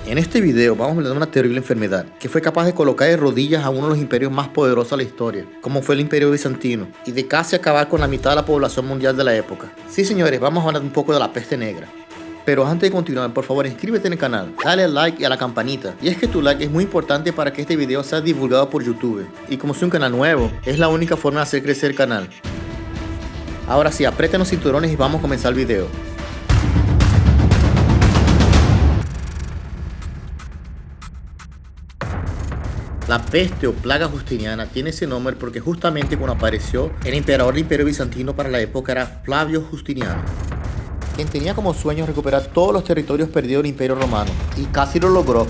En este video vamos a hablar de una terrible enfermedad que fue capaz de colocar de rodillas a uno de los imperios más poderosos de la historia, como fue el Imperio Bizantino, y de casi acabar con la mitad de la población mundial de la época. Sí, señores, vamos a hablar un poco de la peste negra. Pero antes de continuar, por favor inscríbete en el canal, dale al like y a la campanita, y es que tu like es muy importante para que este video sea divulgado por YouTube, y como soy un canal nuevo, es la única forma de hacer crecer el canal. Ahora sí, aprieten los cinturones y vamos a comenzar el video. La peste o plaga justiniana tiene ese nombre porque justamente cuando apareció, el emperador del Imperio Bizantino para la época era Flavio Justiniano, quien tenía como sueño recuperar todos los territorios perdidos del Imperio Romano, y casi lo logró.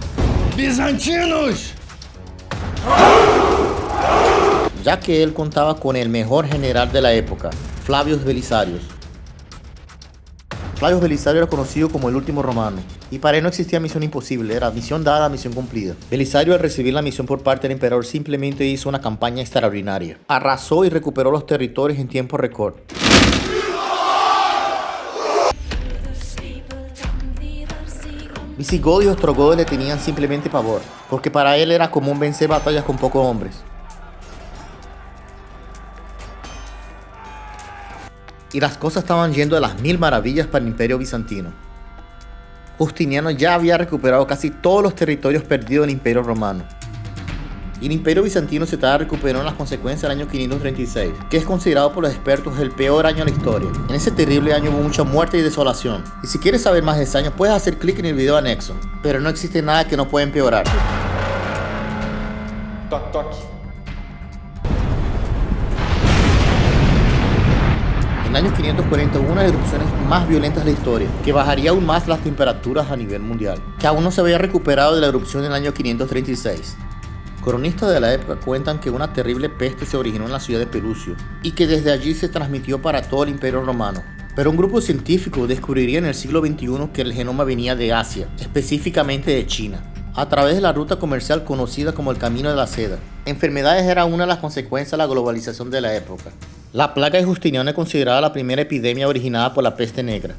¡Bizantinos! Ya que él contaba con el mejor general de la época, Flavio Belisarius. Flavio Belisarius era conocido como el último romano, y para él no existía misión imposible, era misión dada, misión cumplida. Belisarius, al recibir la misión por parte del emperador, simplemente hizo una campaña extraordinaria. Arrasó y recuperó los territorios en tiempo récord. Visigodos y ostrogodos le tenían simplemente pavor, porque para él era común vencer batallas con pocos hombres. Y las cosas estaban yendo de las mil maravillas para el Imperio Bizantino. Justiniano ya había recuperado casi todos los territorios perdidos del Imperio Romano. Y el Imperio Bizantino se estaba recuperando las consecuencias del año 536, que es considerado por los expertos el peor año de la historia. En ese terrible año hubo mucha muerte y desolación. Y si quieres saber más de ese año, puedes hacer clic en el video anexo. Pero no existe nada que no pueda empeorar. Toc, toc. En el año 540 hubo una de las erupciones más violentas de la historia, que bajaría aún más las temperaturas a nivel mundial, que aún no se había recuperado de la erupción del año 536. Cronistas de la época cuentan que una terrible peste se originó en la ciudad de Pelusium, y que desde allí se transmitió para todo el Imperio Romano. Pero un grupo científico descubriría en el siglo XXI que el genoma venía de Asia, específicamente de China, a través de la ruta comercial conocida como el Camino de la Seda. Enfermedades era una de las consecuencias de la globalización de la época. La plaga de Justiniano es considerada la primera epidemia originada por la peste negra.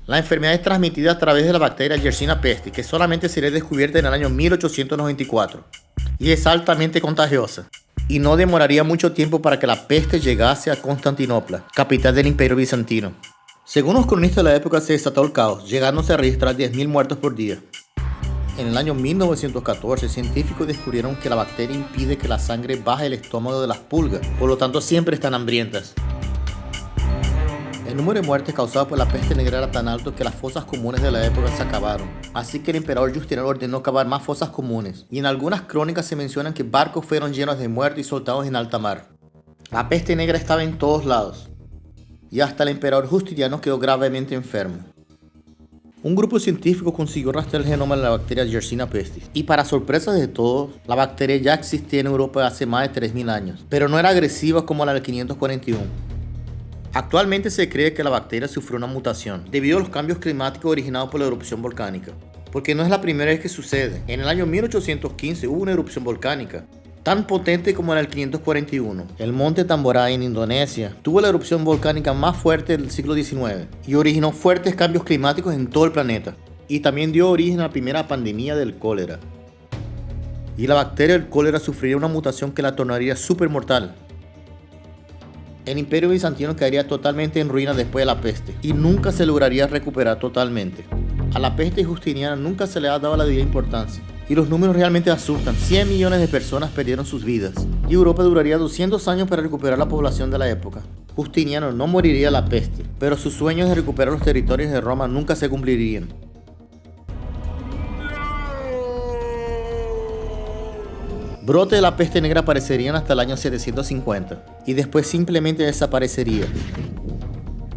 La enfermedad es transmitida a través de la bacteria Yersinia pestis, que solamente sería descubierta en el año 1894, y es altamente contagiosa. Y no demoraría mucho tiempo para que la peste llegase a Constantinopla, capital del Imperio Bizantino. Según los cronistas de la época, se desató el caos, llegándose a registrar 10.000 muertos por día. En el año 1914, científicos descubrieron que la bacteria impide que la sangre baje el estómago de las pulgas, por lo tanto siempre están hambrientas. El número de muertes causadas por la peste negra era tan alto que las fosas comunes de la época se acabaron, así que el emperador Justiniano ordenó cavar más fosas comunes, y en algunas crónicas se mencionan que barcos fueron llenos de muertos y soltados en alta mar. La peste negra estaba en todos lados, y hasta el emperador Justiniano quedó gravemente enfermo. Un grupo científico consiguió rastrear el genoma de la bacteria Yersinia pestis, y para sorpresa de todos, la bacteria ya existía en Europa hace más de 3.000 años, pero no era agresiva como la del 541. Actualmente se cree que la bacteria sufrió una mutación debido a los cambios climáticos originados por la erupción volcánica, porque no es la primera vez que sucede. En el año 1815 hubo una erupción volcánica, tan potente como la del 541. El monte Tamboray en Indonesia tuvo la erupción volcánica más fuerte del siglo XIX y originó fuertes cambios climáticos en todo el planeta, y también dio origen a la primera pandemia del cólera. Y la bacteria del cólera sufriría una mutación que la tornaría súper mortal. El Imperio Bizantino quedaría totalmente en ruinas después de la peste, y nunca se lograría recuperar totalmente. A la peste justiniana nunca se le ha dado la debida importancia, y los números realmente asustan. 100 millones de personas perdieron sus vidas, y Europa duraría 200 años para recuperar la población de la época. Justiniano no moriría de la peste, pero sus sueños de recuperar los territorios de Roma nunca se cumplirían. Brotes de la peste negra aparecerían hasta el año 750, y después simplemente desaparecería.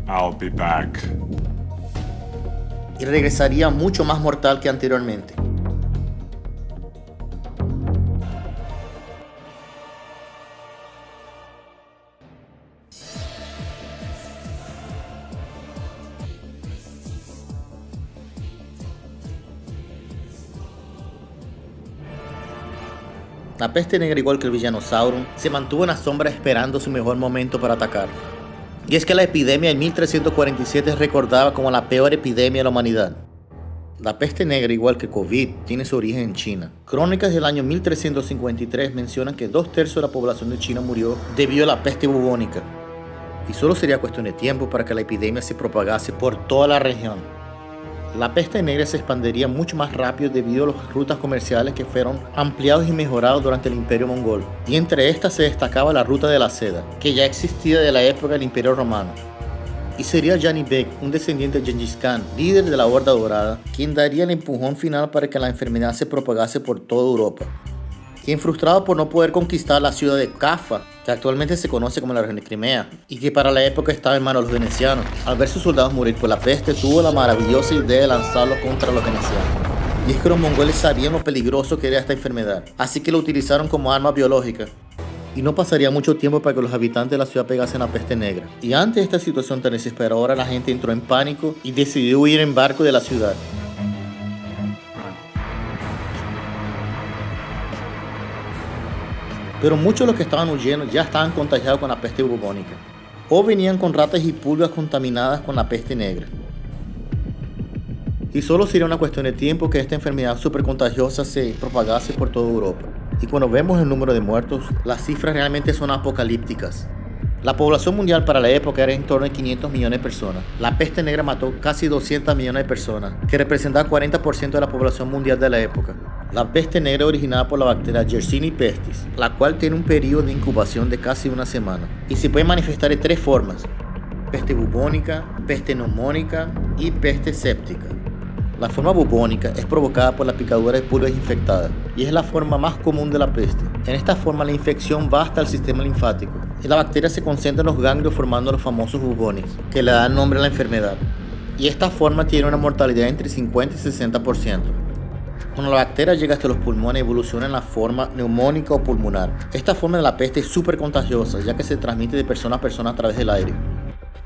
I'll be back. Y regresaría mucho más mortal que anteriormente. La peste negra, igual que el villano Sauron, se mantuvo en la sombra esperando su mejor momento para atacar. Y es que la epidemia en 1347 es recordada como la peor epidemia de la humanidad. La peste negra, igual que COVID, tiene su origen en China. Crónicas del año 1353 mencionan que 2/3 de la población de China murió debido a la peste bubónica. Y solo sería cuestión de tiempo para que la epidemia se propagase por toda la región. La peste negra se expandiría mucho más rápido debido a las rutas comerciales que fueron ampliados y mejorados durante el Imperio Mongol. Y entre estas se destacaba la ruta de la seda, que ya existía de la época del Imperio Romano. Y sería Janibek Beg, un descendiente de Gengis Khan, líder de la Horda Dorada, quien daría el empujón final para que la enfermedad se propagase por toda Europa. Quien, frustrado por no poder conquistar la ciudad de Kaffa, que actualmente se conoce como la región de Crimea, y que para la época estaba en manos de los venecianos, al ver sus soldados morir por la peste, tuvo la maravillosa idea de lanzarlo contra los venecianos. Y es que los mongoles sabían lo peligroso que era esta enfermedad, así que lo utilizaron como arma biológica. Y no pasaría mucho tiempo para que los habitantes de la ciudad pegasen la peste negra. Y ante esta situación tan desesperadora, la gente entró en pánico y decidió huir en barco de la ciudad. Pero muchos de los que estaban huyendo ya estaban contagiados con la peste bubónica, o venían con ratas y pulgas contaminadas con la peste negra. Y solo sería una cuestión de tiempo que esta enfermedad súper contagiosa se propagase por toda Europa. Y cuando vemos el número de muertos, las cifras realmente son apocalípticas. La población mundial para la época era en torno a 500 millones de personas. La peste negra mató casi 200 millones de personas, que representaba 40% de la población mundial de la época. La peste negra es originada por la bacteria Yersinia pestis, la cual tiene un periodo de incubación de casi una semana y se puede manifestar de 3 formas: peste bubónica, peste neumónica y peste séptica. La forma bubónica es provocada por la picadura de pulgas infectadas y es la forma más común de la peste. En esta forma la infección va hasta el sistema linfático y la bacteria se concentra en los ganglios formando los famosos bubones, que le dan nombre a la enfermedad. Y esta forma tiene una mortalidad entre 50 y 60%. Cuando la bacteria llega hasta los pulmones, evoluciona en la forma neumónica o pulmonar. Esta forma de la peste es súper contagiosa, ya que se transmite de persona a persona a través del aire.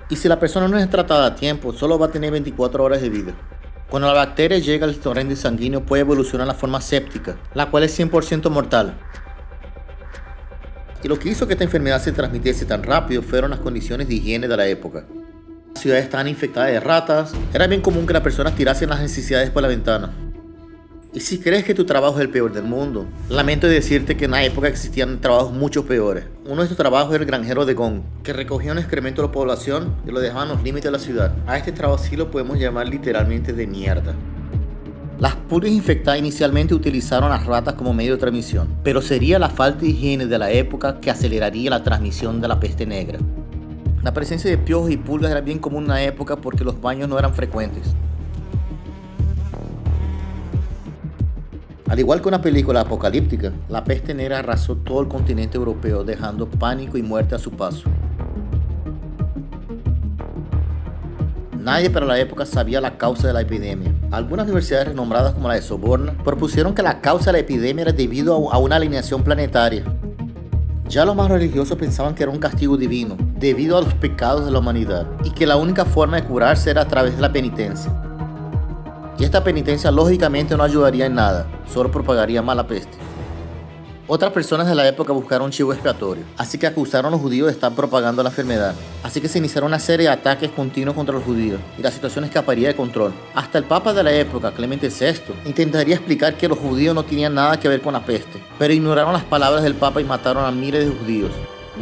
Y si la persona no es tratada a tiempo, solo va a tener 24 horas de vida. Cuando la bacteria llega al torrente sanguíneo, puede evolucionar a la forma séptica, la cual es 100% mortal. Y lo que hizo que esta enfermedad se transmitiese tan rápido fueron las condiciones de higiene de la época. Las ciudades estaban infectadas de ratas, era bien común que las personas tirasen las necesidades por la ventana. Y si crees que tu trabajo es el peor del mundo, lamento decirte que en la época existían trabajos mucho peores. Uno de estos trabajos era el granjero de Gong, que recogía un excremento de la población y lo dejaba en los límites de la ciudad. A este trabajo sí lo podemos llamar literalmente de mierda. Las pulgas infectadas inicialmente utilizaron a las ratas como medio de transmisión, pero sería la falta de higiene de la época que aceleraría la transmisión de la peste negra. La presencia de piojos y pulgas era bien común en la época porque los baños no eran frecuentes. Al igual que una película apocalíptica, la peste negra arrasó todo el continente europeo, dejando pánico y muerte a su paso. Nadie para la época sabía la causa de la epidemia. Algunas universidades renombradas como la de Sorbona propusieron que la causa de la epidemia era debido a una alineación planetaria. Ya los más religiosos pensaban que era un castigo divino, debido a los pecados de la humanidad, y que la única forma de curarse era a través de la penitencia. Y esta penitencia lógicamente no ayudaría en nada, solo propagaría más la peste. Otras personas de la época buscaron un chivo expiatorio, así que acusaron a los judíos de estar propagando la enfermedad. Así que se iniciaron una serie de ataques continuos contra los judíos, y la situación escaparía de control. Hasta el Papa de la época, Clemente VI, intentaría explicar que los judíos no tenían nada que ver con la peste, pero ignoraron las palabras del Papa y mataron a miles de judíos.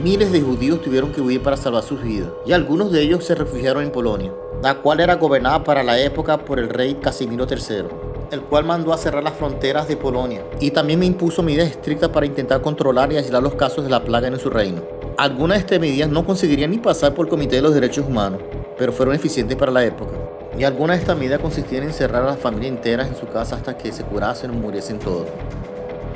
Miles de judíos tuvieron que huir para salvar sus vidas, y algunos de ellos se refugiaron en Polonia, la cual era gobernada para la época por el rey Casimiro III, el cual mandó a cerrar las fronteras de Polonia y también impuso medidas estrictas para intentar controlar y aislar los casos de la plaga en su reino. Algunas de estas medidas no conseguirían ni pasar por el Comité de los Derechos Humanos, pero fueron eficientes para la época. Y algunas de estas medidas consistían en encerrar a las familias enteras en su casa hasta que se curasen o muriesen todos.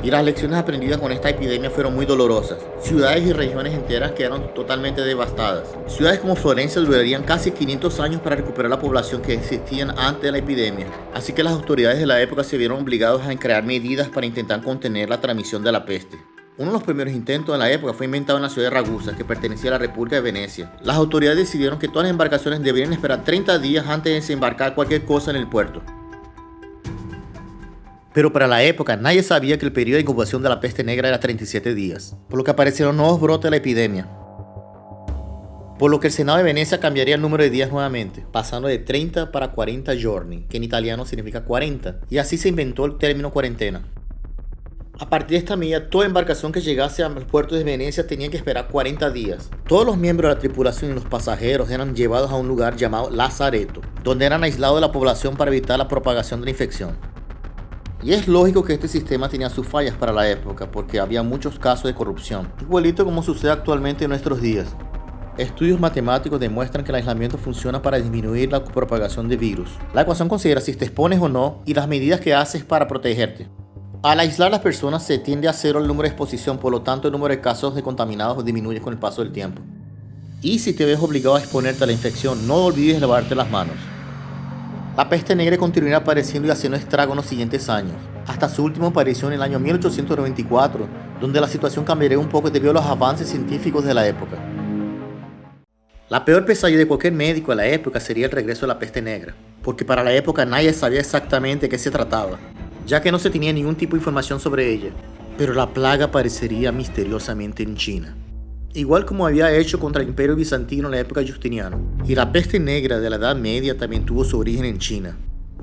Y las lecciones aprendidas con esta epidemia fueron muy dolorosas. Ciudades y regiones enteras quedaron totalmente devastadas. Ciudades como Florencia durarían casi 500 años para recuperar la población que existían antes de la epidemia. Así que las autoridades de la época se vieron obligadas a crear medidas para intentar contener la transmisión de la peste. Uno de los primeros intentos en la época fue inventado en la ciudad de Ragusa, que pertenecía a la República de Venecia. Las autoridades decidieron que todas las embarcaciones deberían esperar 30 días antes de desembarcar cualquier cosa en el puerto. Pero para la época nadie sabía que el periodo de incubación de la peste negra era 37 días, por lo que aparecieron nuevos brotes de la epidemia. por lo que el Senado de Venecia cambiaría el número de días nuevamente, pasando de 30 para 40 giorni, que en italiano significa 40, y así se inventó el término cuarentena. A partir de esta medida, toda embarcación que llegase al puerto de Venecia tenía que esperar 40 días. Todos los miembros de la tripulación y los pasajeros eran llevados a un lugar llamado Lazareto, donde eran aislados de la población para evitar la propagación de la infección. Y es lógico que este sistema tenía sus fallas para la época, porque había muchos casos de corrupción, igualito como sucede actualmente en nuestros días. Estudios matemáticos demuestran que el aislamiento funciona para disminuir la propagación de virus. La ecuación considera si te expones o no y las medidas que haces para protegerte. Al aislar a las personas se tiende a cero el número de exposición, por lo tanto el número de casos de contaminados disminuye con el paso del tiempo. Y si te ves obligado a exponerte a la infección, no olvides lavarte las manos. La peste negra continuará apareciendo y haciendo estragos en los siguientes años, hasta su última aparición en el año 1894, donde la situación cambiaría un poco debido a los avances científicos de la época. La peor pesadilla de cualquier médico de la época sería el regreso de la peste negra, porque para la época nadie sabía exactamente de qué se trataba, ya que no se tenía ningún tipo de información sobre ella, pero la plaga aparecería misteriosamente en China, igual como había hecho contra el Imperio Bizantino en la época de Justiniano. Y la peste negra de la Edad Media también tuvo su origen en China.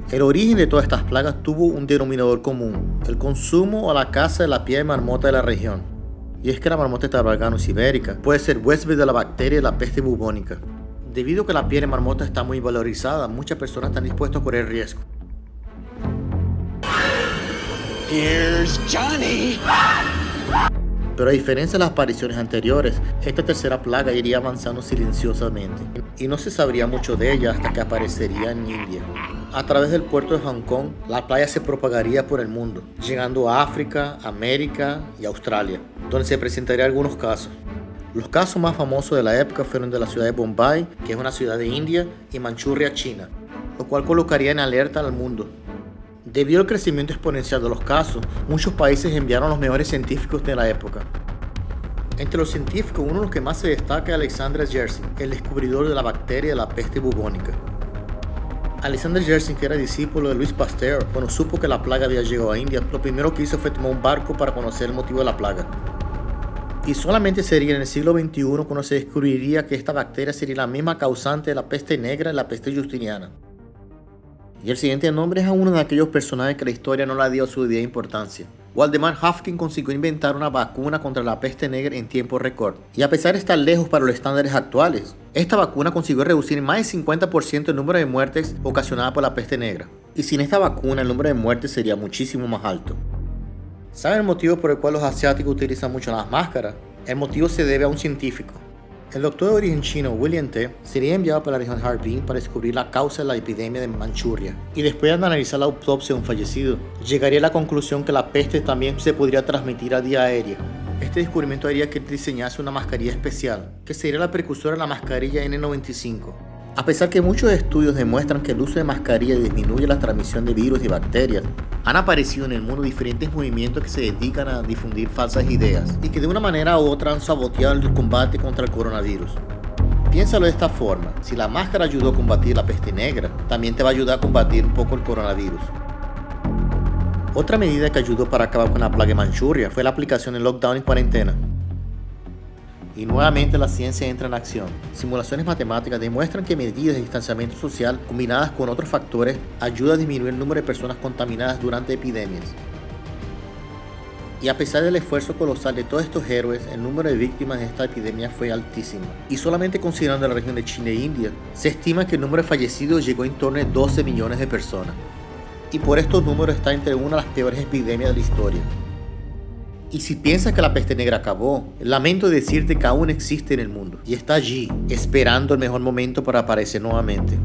El origen de todas estas plagas tuvo un denominador común: el consumo o la caza de la piel de marmota de la región. Y es que la marmota tabarganus ibérica puede ser huésped de la bacteria de la peste bubónica. Debido a que la piel de marmota está muy valorizada, muchas personas están dispuestas a correr riesgo. Here's Johnny. Pero a diferencia de las apariciones anteriores, esta tercera plaga iría avanzando silenciosamente, y no se sabría mucho de ella hasta que aparecería en India. A través del puerto de Hong Kong, la plaga se propagaría por el mundo, llegando a África, América y Australia, donde se presentarían algunos casos. Los casos más famosos de la época fueron de la ciudad de Bombay, que es una ciudad de India, y Manchuria, China, lo cual colocaría en alerta al mundo. Debido al crecimiento exponencial de los casos, muchos países enviaron los mejores científicos de la época. Entre los científicos, uno de los que más se destaca es Alexander Yersin, el descubridor de la bacteria de la peste bubónica. Alexander Yersin, que era discípulo de Louis Pasteur, cuando supo que la plaga había llegado a India, lo primero que hizo fue tomar un barco para conocer el motivo de la plaga. Y solamente sería en el siglo XXI cuando se descubriría que esta bacteria sería la misma causante de la peste negra y la peste justiniana. Y el siguiente nombre es a uno de aquellos personajes que la historia no le dio su debida importancia. Waldemar Haffkine consiguió inventar una vacuna contra la peste negra en tiempo récord. Y a pesar de estar lejos para los estándares actuales, esta vacuna consiguió reducir en más del 50% el número de muertes ocasionadas por la peste negra. Y sin esta vacuna el número de muertes sería muchísimo más alto. ¿Saben el motivo por el cual los asiáticos utilizan mucho las máscaras? El motivo se debe a un científico. El doctor de origen chino William Te sería enviado para la región Harbin para descubrir la causa de la epidemia de Manchuria, y después de analizar la autopsia de un fallecido, llegaría a la conclusión que la peste también se podría transmitir a vía aérea. Este descubrimiento haría que diseñase una mascarilla especial, que sería la precursora de la mascarilla N95. A pesar que muchos estudios demuestran que el uso de mascarilla disminuye la transmisión de virus y bacterias, han aparecido en el mundo diferentes movimientos que se dedican a difundir falsas ideas y que de una manera u otra han saboteado el combate contra el coronavirus. Piénsalo de esta forma: si la máscara ayudó a combatir la peste negra, también te va a ayudar a combatir un poco el coronavirus. Otra medida que ayudó para acabar con la plaga de Manchuria fue la aplicación del lockdown y cuarentena. Y nuevamente la ciencia entra en acción. Simulaciones matemáticas demuestran que medidas de distanciamiento social combinadas con otros factores ayudan a disminuir el número de personas contaminadas durante epidemias. Y a pesar del esfuerzo colosal de todos estos héroes, el número de víctimas de esta epidemia fue altísimo. Y solamente considerando la región de China e India, se estima que el número de fallecidos llegó en torno a 12 millones de personas. Y por estos números está entre una de las peores epidemias de la historia. Y si piensas que la peste negra acabó, lamento decirte que aún existe en el mundo y está allí, esperando el mejor momento para aparecer nuevamente.